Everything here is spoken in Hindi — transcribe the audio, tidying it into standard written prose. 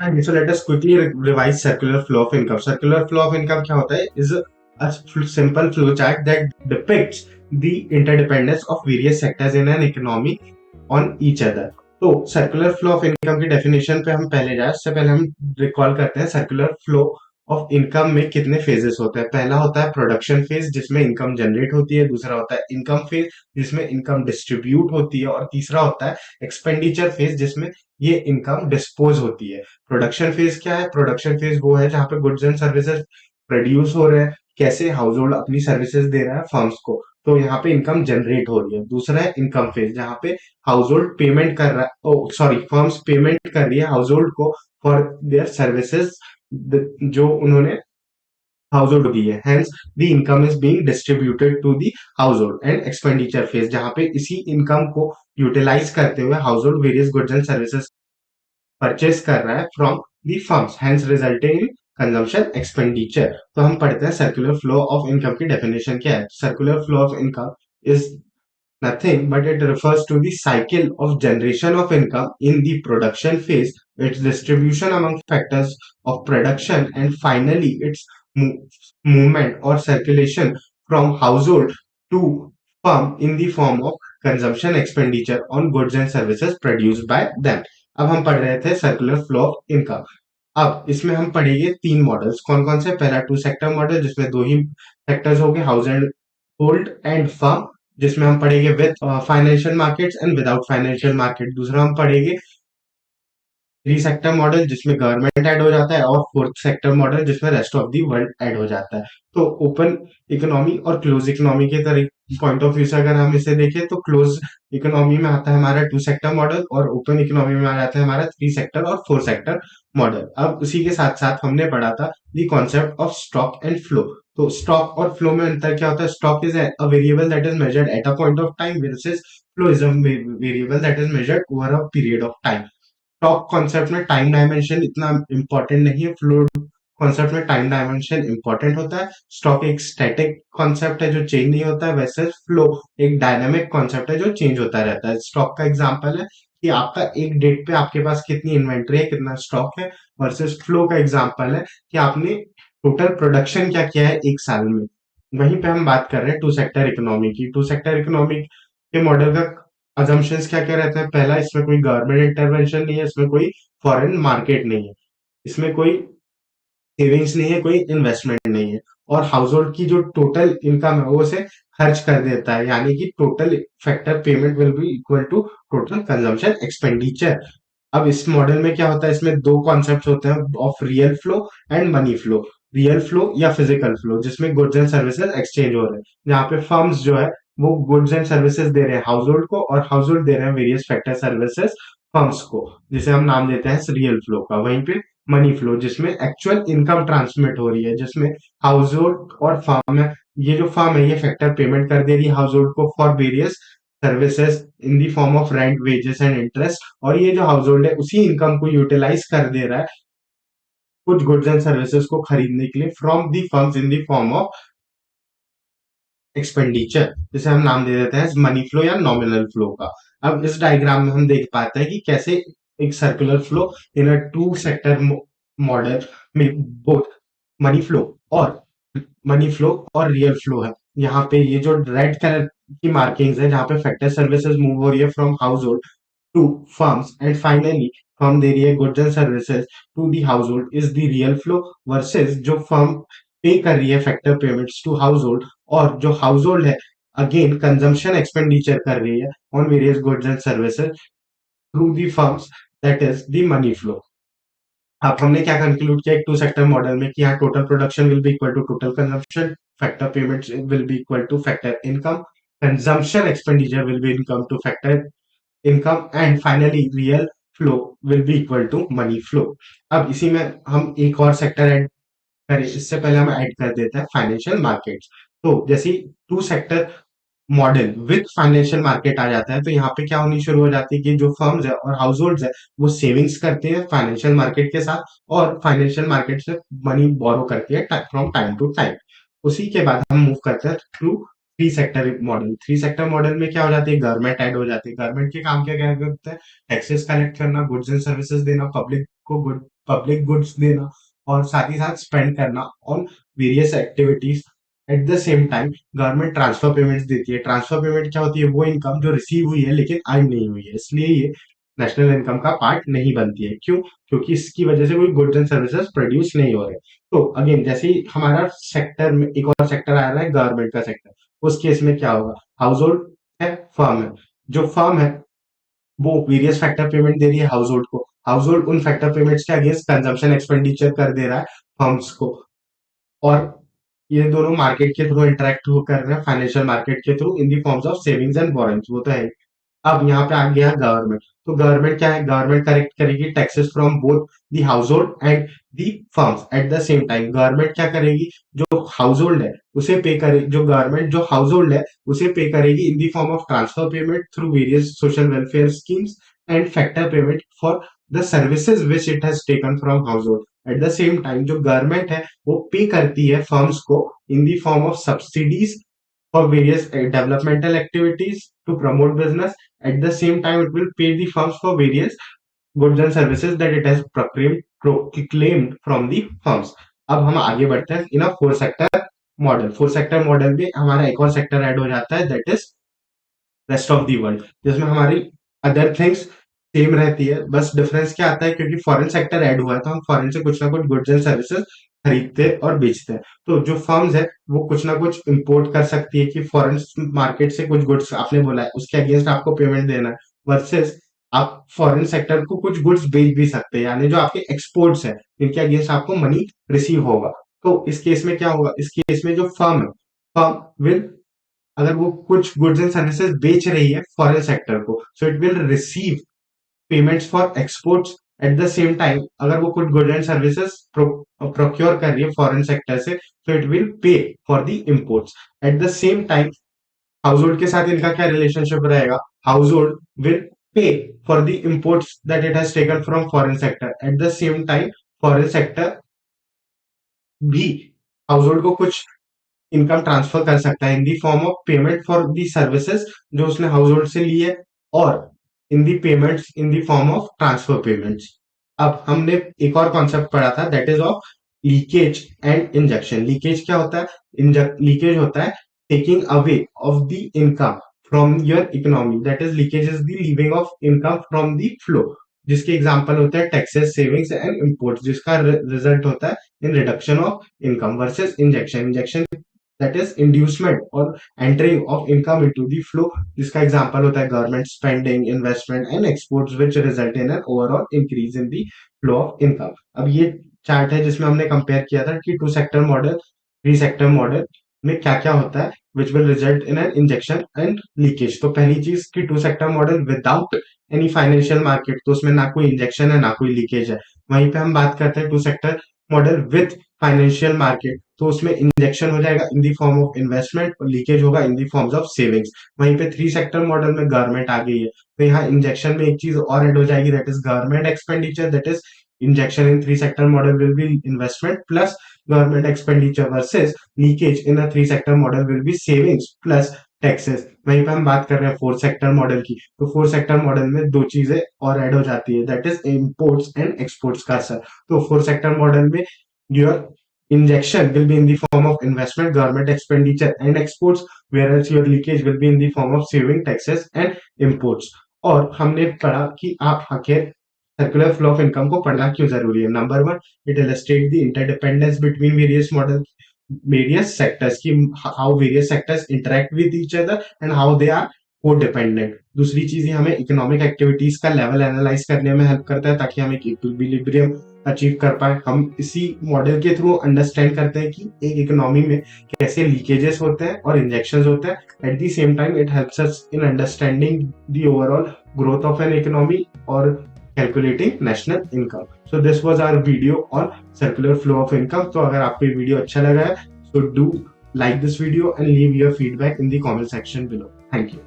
And so let us quickly revise circular flow of income. Circular flow of income क्या होता है? Is a simple flow chart that depicts the interdependence of various sectors in an economy on each other. तो सर्कुलर फ्लो ऑफ इनकम की डेफिनेशन पे हम पहले जाए, उससे पहले हम रिकॉल करते हैं सर्कुलर फ्लो ऑफ इनकम में कितने फेजेस होते हैं। पहला होता है प्रोडक्शन फेज जिसमें इनकम जनरेट होती है, दूसरा होता है इनकम फेज जिसमें इनकम डिस्ट्रीब्यूट होती है, और तीसरा होता है एक्सपेंडिचर फेज जिसमें ये इनकम डिस्पोज होती है। प्रोडक्शन फेज क्या है? प्रोडक्शन फेज वो है जहां पे गुड्स एंड सर्विसेज प्रोड्यूस हो रहे हैं, कैसे हाउस होल्ड अपनी सर्विसेज दे रहा है फर्म्स को, तो यहाँ पे इनकम जनरेट हो रही है। दूसरा है इनकम फेज जहाँ पे हाउस होल्ड पेमेंट कर रहा है, ओ सॉरी, फर्म्स पेमेंट कर रही है हाउस होल्ड को फॉर देयर सर्विसेज जो उन्होंने हाउस होल्ड दी है। Hence the income is being distributed to the household. And expenditure phase जहाँ पे इसी इनकम को यूटिलाइज करते हुए household various goods and services purchase कर रहा है from the firms, hence resulting in consumption expenditure. तो हम पढ़ते हैं सर्कुलर फ्लो ऑफ इनकम की डेफिनेशन क्या है। Circular flow of income is nothing but it refers to the cycle of generation of income in the production phase, its distribution among factors of production, and finally its movement or circulation from household to firm in the form of consumption expenditure on goods and services produced by them. अब हम पढ़ रहे थे सर्कुलर फ्लो ऑफ इनकम। अब इसमें हम पढ़ेंगे तीन मॉडल्स। कौन कौन से? पहला टू सेक्टर मॉडल जिसमें दो ही सेक्टर्स हो गए, house and hold and firm, जिसमें हम पढ़ेंगे with financial markets and without financial market. दूसरा हम पढ़ेंगे थ्री सेक्टर मॉडल जिसमें गवर्नमेंट ऐड हो जाता है, और फोर्थ सेक्टर मॉडल जिसमें rest of the world add हो जाता है। तो ओपन इकोनॉमी और क्लोज इकोनॉमी के पॉइंट ऑफ व्यू से अगर हम इसे देखें तो क्लोज इकोनॉमी में आता है हमारा टू सेक्टर मॉडल, और ओपन इकोनॉमी में आ जाता है हमारा थ्री सेक्टर और फोर सेक्टर मॉडल। अब उसी के साथ साथ हमने पढ़ा था the concept of stock and flow. तो स्टॉक और फ्लो में अंतर क्या होता है? Stock is a variable that is measured at a point of time, versus flow is a variable that is measured over a period of time. Top concept में टाइम डायमेंशन इतना इंपॉर्टेंट नहीं है, फ्लो कॉन्सेप्ट में टाइम डायमेंशन इंपॉर्टेंट होता है। स्टॉक एक स्टैटिक कॉन्सेप्ट है जो चेंज नहीं होता है, वैसे फ्लो एक डायनामिक कॉन्सेप्ट है जो चेंज होता रहता है। स्टॉक का एग्जांपल है कि आपका एक डेट पे आपके पास कितनी इन्वेंट्री है, कितना स्टॉक है, वर्सेस फ्लो का एग्जांपल है कि आपने टोटल प्रोडक्शन क्या किया है एक साल में। वहीं पे हम बात कर रहे हैं टू सेक्टर इकोनॉमी की। टू सेक्टर इकोनॉमी के मॉडल का अजम्पशंस क्या क्या रहते हैं? पहला, इसमें कोई गवर्नमेंट इंटरवेंशन नहीं है, इसमें कोई फॉरेन मार्केट नहीं है, इसमें कोई सेविंग्स नहीं है, कोई इन्वेस्टमेंट नहीं है, और हाउस होल्ड की जो टोटल इनकम है वो उसे खर्च कर देता है, यानी कि total factor payment will be equal to total consumption expenditure. अब इस मॉडल में क्या होता है? इसमें दो कॉन्सेप्ट होते हैं of real flow and money flow. Real flow या फिजिकल फ्लो जिसमें गुड्स एंड सर्विसेज एक्सचेंज हो रहे हैं, जहाँ पे फर्म्स जो है वो गुड्स एंड सर्विसेज दे रहे हैं हाउस होल्ड को, और हाउस होल्ड दे रहे हैं वेरियस फैक्टर सर्विसेज फर्म्स को, जिसे हम नाम देते हैं रियल फ्लो का। वहीं पे मनी फ्लो जिसमें एक्चुअल इनकम ट्रांसमिट हो रही है, जिसमें हाउस होल्ड और फर्म है, ये जो फर्म है ये फैक्टर पेमेंट कर दे रही है हाउस होल्ड को for various services in the form of rent, wages and interest, और ये जो हाउस होल्ड है उसी इनकम को यूटिलाइज कर दे रहा है कुछ गुड्स एंड सर्विसेज को खरीदने के लिए from the firms in the form of expenditure, जिसे हम नाम दे देते हैं मनी फ्लो या नॉमिनल फ्लो का। अब इस डायग्राम में हम देख पाते हैं कि कैसे एक circular flow in a two sector model में बोथ मनी फ्लो और मनी फ्लो और रियल फ्लो है। यहाँ पे ये जो रेड कलर की मार्किंग्स है जहाँ पे फैक्टर सर्विसेज मूव हो रही है from house hold to firms, and finally firm दे रही है goods and services to the household is the real flow, versus जो firm पे कर रही है factor payments to household, और जो हाउस होल्ड है अगेन कंजम्पशन एक्सपेंडिचर कर रही है on various goods and services through the firms, that is the money flow. अब हमने क्या कंक्लूड किया एक टू सेक्टर मॉडल में कि यहाँ total production will be equal to total consumption, factor payments will be equal to factor income, consumption expenditure will be income to factor income, and finally real flow will be equal to money flow. अब इसी में हम एक और सेक्टर ऐड करें, इससे पहले हम ऐड कर देते हैं फाइनेंशियल मार्केट्स। तो जैसे two sector model with financial market आ जाता है, तो यहाँ पे क्या होनी शुरू हो जाती है कि जो फर्म्स है और हाउस होल्ड है वो सेविंग्स करते हैं फाइनेंशियल मार्केट के साथ, और फाइनेंशियल मार्केट से मनी बोरो करती है फ्रॉम टाइम टू टाइम। उसी के बाद हम मूव करते हैं through three sector model. Three sector model में क्या हो जाती है? गवर्नमेंट ऐड हो जाती है। गवर्नमेंट के काम क्या क्या करते हैं? टैक्सेस कलेक्ट करना, गुड्स एंड सर्विसेज देना, पब्लिक को गुड पब्लिक गुड्स देना और साथ ही साथ स्पेंड करना on various activities. Eight the same time government transfer payments देती है। ट्रांसफर पेमेंट क्या होती है? वो इनकम जो रिसीव हुई है लेकिन अर्न नहीं हुई है, इसलिए ये नेशनल इनकम का पार्ट नहीं बनती है। क्यों? क्योंकि इसकी वजह से कोई गुड्स एंड सर्विसेज प्रोड्यूस नहीं हो रहे। तो अगेन जैसे ही हमारा सेक्टर में एक और सेक्टर आ रहा है गवर्नमेंट का सेक्टर, उस केस में क्या होगा? हाउस होल्ड है, फर्म है। जो फर्म है वो वेरियस फैक्टर पेमेंट दे रही है हाउस होल्ड को। हाउस होल्ड उन फैक्टर पेमेंट्स के अगेंस्ट कंजम्पशन एक्सपेंडिचर कर दे रहा है फर्म्स को, और ये दोनों मार्केट के थ्रू इंटरेक्ट कर रहे हैं, फाइनेंशियल मार्केट के through in the forms of savings and borings, वो तो है। अब यहाँ पे आ गया गवर्नमेंट। तो गवर्नमेंट क्या है? गवर्नमेंट कलेक्ट करेगी taxes from both the house hold and the firms. Eight the same time government क्या करेगी? जो हाउस होल्ड है उसे पे करे, जो गवर्नमेंट जो हाउस होल्ड है उसे पे करेगी in the form of transfer payment through various social welfare schemes and factor payment for the services which it has taken from household. At the same time जो गवर्नमेंट है वो पे करती है फर्म्स को in the form of subsidies for various developmental activities to promote business. At the same time, it will pay the firms for various goods and services that it has proclaimed from the firms. अब हम आगे बढ़ते हैं in a four sector model. Four sector model में हमारा एक और सेक्टर ऐड हो जाता है, that is rest of the world, जिसमें हमारी अदर थिंग्स सेम रहती है। बस डिफरेंस क्या आता है? क्योंकि फॉरेन सेक्टर ऐड हुआ है तो हम फॉरेन से कुछ ना कुछ गुड्स एंड सर्विसेज खरीदते और बेचते हैं। तो जो फर्म्स है वो कुछ ना कुछ इंपोर्ट कर सकती है कि फॉरेन मार्केट से कुछ गुड्स आपने बोला है उसके अगेंस्ट आपको पेमेंट देना है, वर्सेस आप फॉरेन सेक्टर को कुछ गुड्स बेच भी सकते हैं, यानी जो आपके एक्सपोर्ट्स है इनके अगेंस्ट आपको मनी रिसीव होगा। तो इस केस में क्या होगा? इस केस में जो फर्म है, फर्म विल, अगर वो कुछ गुड्स एंड सर्विसेज बेच रही है फॉरेन सेक्टर को, so it will receive payments for exports. Eight the same time अगर वो कुछ गुड्स एंड सर्विसेज प्रोक्योर कर रही है फॉरेन सेक्टर से, तो it will pay for the imports. At the same time household के साथ इनका क्या रिलेशनशिप रहेगा? Household will pay for the imports that it has taken from foreign sector. At the same time foreign sector भी हाउस होल्ड को कुछ इनकम ट्रांसफर कर सकता है in the form of payment for the services जो उसने हाउस होल्ड से ली है, और in the payments in the form of transfer payments. अब हमने एक और कॉन्सेप्ट पढ़ा था, that is of leakage and injection. Leakage क्या होता है? लीकेज होता है taking away of the income from your economy, that is leakage is the leaving of income from the flow, जिसके एग्जांपल होते हैं टैक्सेस, सेविंग्स एंड इंपोर्ट्स, जिसका रिजल्ट होता है in reduction of income. Versus injection, injection that is inducement और entering of income into the flow, जिसका एग्जांपल होता है government spending, investment and exports which result in an overall increase in the flow of income. अब ये चार्ट है जिसमें हमने कंपेयर किया था कि two sector model, three sector model में क्या क्या होता है which will result in an injection and leakage. तो पहली चीज कि two sector model without any financial market, तो उसमें ना कोई इंजेक्शन है ना कोई लीकेज है। वहीं पे हम बात करते हैं two sector model with financial market, तो उसमें इंजेक्शन हो जाएगा in the form of investment और लीकेज होगा in the forms of savings. वहीं पे थ्री सेक्टर मॉडल में गवर्नमेंट आ गई है तो यहाँ इंजेक्शन में एक चीज और ऐड हो जाएगी, that is government expenditure, that is injection in three sector model will be investment plus government expenditure versus leakage in a three sector model will be savings plus taxes. वहीं पे हम बात कर रहे हैं फोर सेक्टर मॉडल की, तो फोर सेक्टर मॉडल में दो चीजें और ऐड हो जाती है, that is imports and exports का असर। तो फोर सेक्टर मॉडल में your injection will be in the form of investment, government expenditure and exports, whereas your leakage will be in the form of saving, taxes and imports। और हमने पढ़ा कि आप आखिर सर्कुलर फ्लो ऑफ इनकम को पढ़ना क्यों जरूरी है। Number one, it illustrate the interdependence between various model, various sectors की, how various sectors interact with each other and how they are codependent. दूसरी चीज, हमें इकोनॉमिक एक्टिविटीज का लेवल एनालाइज करने में हेल्प करता है ताकि हम एक इक्विलिब्रियम अचीव कर पाए। हम इसी मॉडल के थ्रू अंडरस्टैंड करते हैं कि एक इकोनॉमी में कैसे लीकेजेस होते हैं और इंजेक्शंस होते हैं। Eight the same time it helps us in understanding the overall growth of an economy और calculating national income. So this was our video on circular flow of income. तो अगर आपको ये वीडियो अच्छा लगा है, so do like this video and leave your feedback in the comment section below. Thank you.